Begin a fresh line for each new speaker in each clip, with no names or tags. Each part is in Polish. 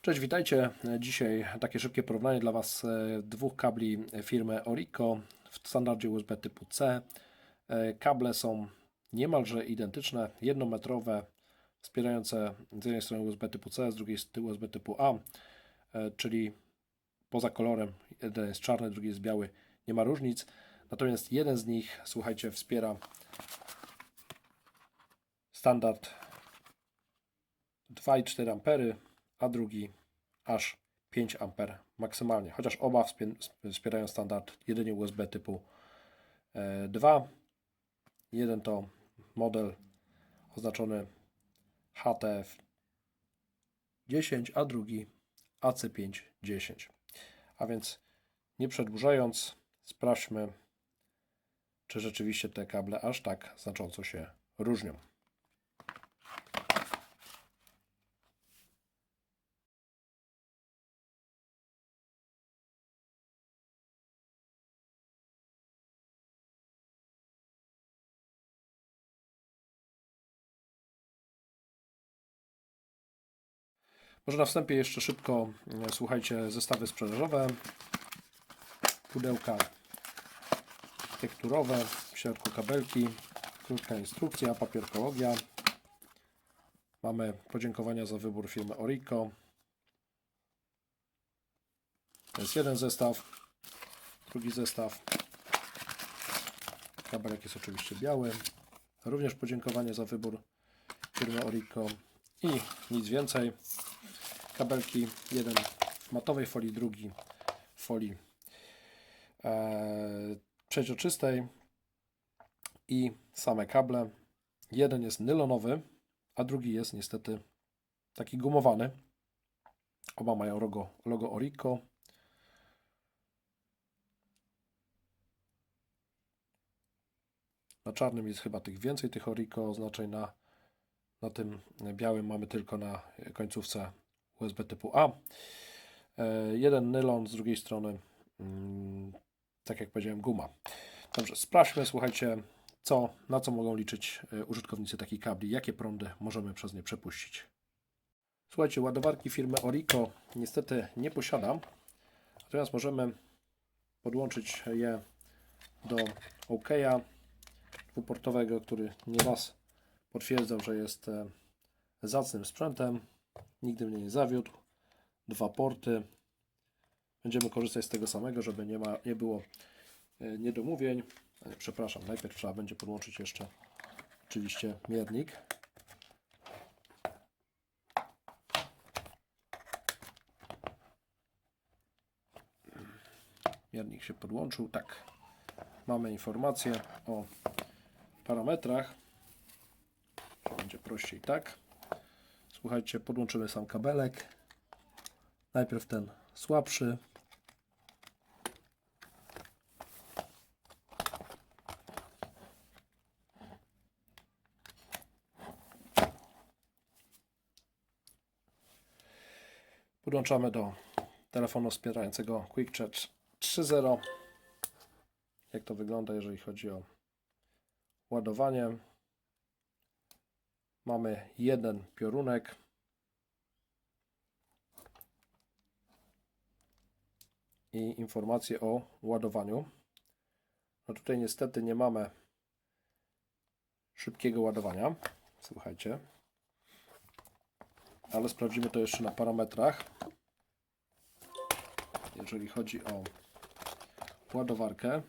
Cześć, witajcie. Dzisiaj takie szybkie porównanie dla Was dwóch kabli firmy Orico w standardzie USB typu C. Kable są niemalże identyczne, jednometrowe, wspierające z jednej strony USB typu C, z drugiej USB typu A, czyli poza kolorem, jeden jest czarny, drugi jest biały, nie ma różnic. Natomiast jeden z nich, słuchajcie, wspiera standard 2,4 A, a drugi aż 5 A maksymalnie, chociaż oba wspierają standard jedynie USB typu 2. Jeden to model oznaczony HTF10, a drugi AC510. A więc nie przedłużając, sprawdźmy, czy rzeczywiście te kable aż tak znacząco się różnią. Może na wstępie jeszcze szybko, słuchajcie, zestawy sprzedażowe, pudełka tekturowe, w środku kabelki, krótka instrukcja, papierkologia. Mamy podziękowania za wybór firmy Orico. To jest jeden zestaw, drugi zestaw. Kabelek jest oczywiście biały. Również podziękowanie za wybór firmy Orico i nic więcej. Kabelki, jeden w matowej folii, drugi w folii przeźroczystej i same kable. Jeden jest nylonowy, a drugi jest niestety taki gumowany. Oba mają logo Orico. Na czarnym jest chyba więcej tych Orico oznaczeń, na tym białym mamy tylko na końcówce USB typu A. Jeden nylon, z drugiej strony, tak jak powiedziałem, guma. Dobrze, sprawdźmy, słuchajcie, na co mogą liczyć użytkownicy takich kabli, jakie prądy możemy przez nie przepuścić. Słuchajcie, ładowarki firmy Orico niestety nie posiadam, natomiast możemy podłączyć je do OK'a dwuportowego, który nieraz potwierdzał, że jest zacnym sprzętem. Nigdy mnie nie zawiódł. Dwa porty. Będziemy korzystać z tego samego, żeby nie było niedomówień. Przepraszam, najpierw trzeba będzie podłączyć jeszcze oczywiście miernik. Miernik się podłączył. Tak. Mamy informację o parametrach. Będzie prościej tak. Słuchajcie, podłączymy sam kabelek. Najpierw ten słabszy. Podłączamy do telefonu wspierającego QuickCharge 3.0. Jak to wygląda, jeżeli chodzi o ładowanie? Mamy jeden piorunek. I informacje o ładowaniu. No tutaj niestety nie mamy szybkiego ładowania. Słuchajcie. Ale sprawdzimy to jeszcze na parametrach. Jeżeli chodzi o ładowarkę.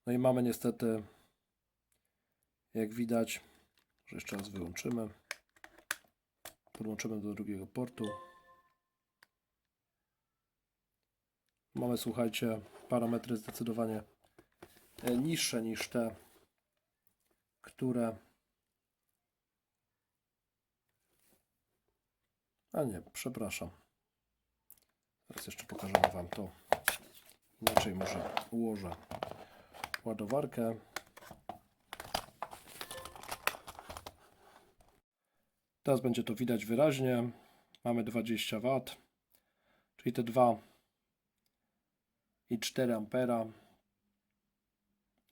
No i mamy niestety, jak widać, że jeszcze raz wyłączymy. Podłączymy do drugiego portu. Mamy, słuchajcie, parametry zdecydowanie niższe niż te, które... A nie, przepraszam. Teraz jeszcze pokażemy Wam to. Inaczej może ułożę ładowarkę. Teraz będzie to widać wyraźnie. Mamy 20 W, czyli te 2,4 A.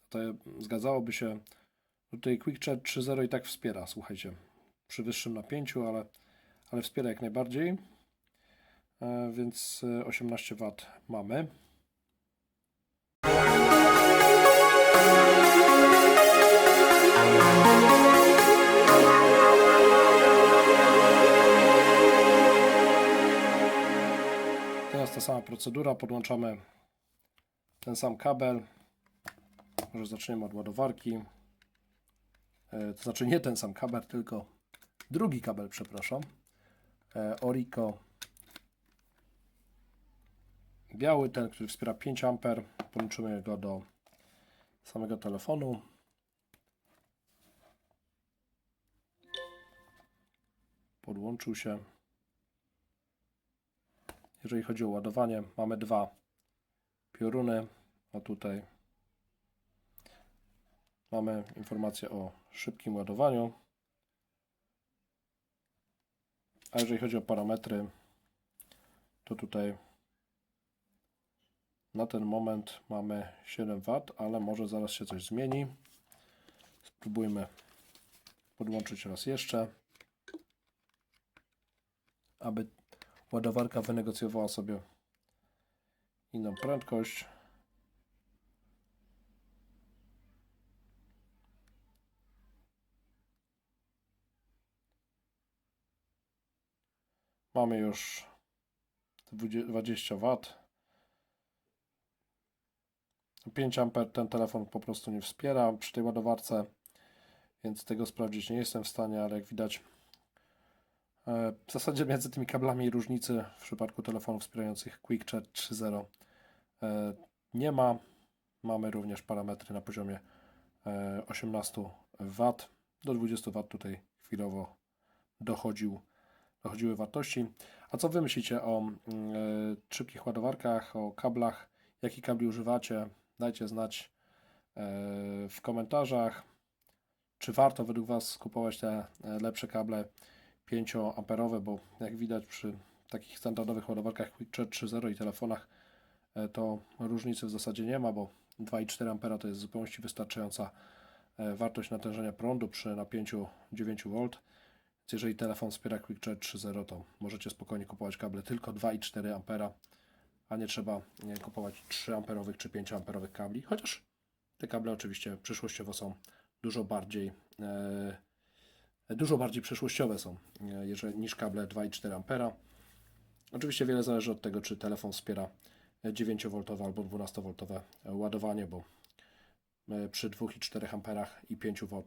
To zgadzałoby się. Tutaj QuickCharge 3.0 i tak wspiera, słuchajcie, przy wyższym napięciu, ale wspiera jak najbardziej, więc 18 W mamy. Teraz ta sama procedura, podłączamy ten sam kabel, może zaczniemy od ładowarki, to znaczy nie ten sam kabel, tylko drugi kabel, przepraszam, Orico biały, ten, który wspiera 5 A, podłączymy go do samego telefonu. Podłączył się. Jeżeli chodzi o ładowanie, mamy dwa pioruny. A tutaj mamy informację o szybkim ładowaniu. A jeżeli chodzi o parametry, to tutaj na ten moment mamy 7 W, ale może zaraz się coś zmieni. Spróbujmy podłączyć raz jeszcze, aby ładowarka wynegocjowała sobie inną prędkość. Mamy już 20 W. 5 A ten telefon po prostu nie wspiera przy tej ładowarce, więc tego sprawdzić nie jestem w stanie, ale jak widać w zasadzie między tymi kablami różnicy w przypadku telefonów wspierających QuickChat 3.0 nie ma. Mamy również parametry na poziomie 18 W. Do 20 W tutaj chwilowo dochodziły wartości. A co Wy myślicie o szybkich ładowarkach, o kablach? Jaki kabli używacie? Dajcie znać w komentarzach. Czy warto według Was kupować te lepsze kable 5A, bo jak widać przy takich standardowych ładowarkach QuickChat 3.0 i telefonach to różnicy w zasadzie nie ma, bo 2,4 A to jest w zupełności wystarczająca wartość natężenia prądu przy napięciu 9 V. Więc jeżeli telefon wspiera QuickChat 3.0, to możecie spokojnie kupować kable tylko 2,4 A, a nie trzeba kupować 3 amperowych czy 5 amperowych kabli, chociaż te kable oczywiście przyszłościowo są dużo bardziej przyszłościowe są niż kable 2,4 A. Oczywiście wiele zależy od tego, czy telefon wspiera 9V albo 12V ładowanie, bo przy 2,4 A i 5V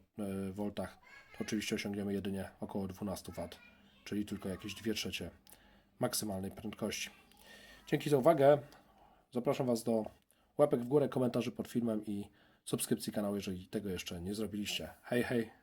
to oczywiście osiągniemy jedynie około 12 W, czyli tylko jakieś 2/3 maksymalnej prędkości. Dzięki za uwagę. Zapraszam Was do łapek w górę, komentarzy pod filmem i subskrypcji kanału, jeżeli tego jeszcze nie zrobiliście. Hej, hej!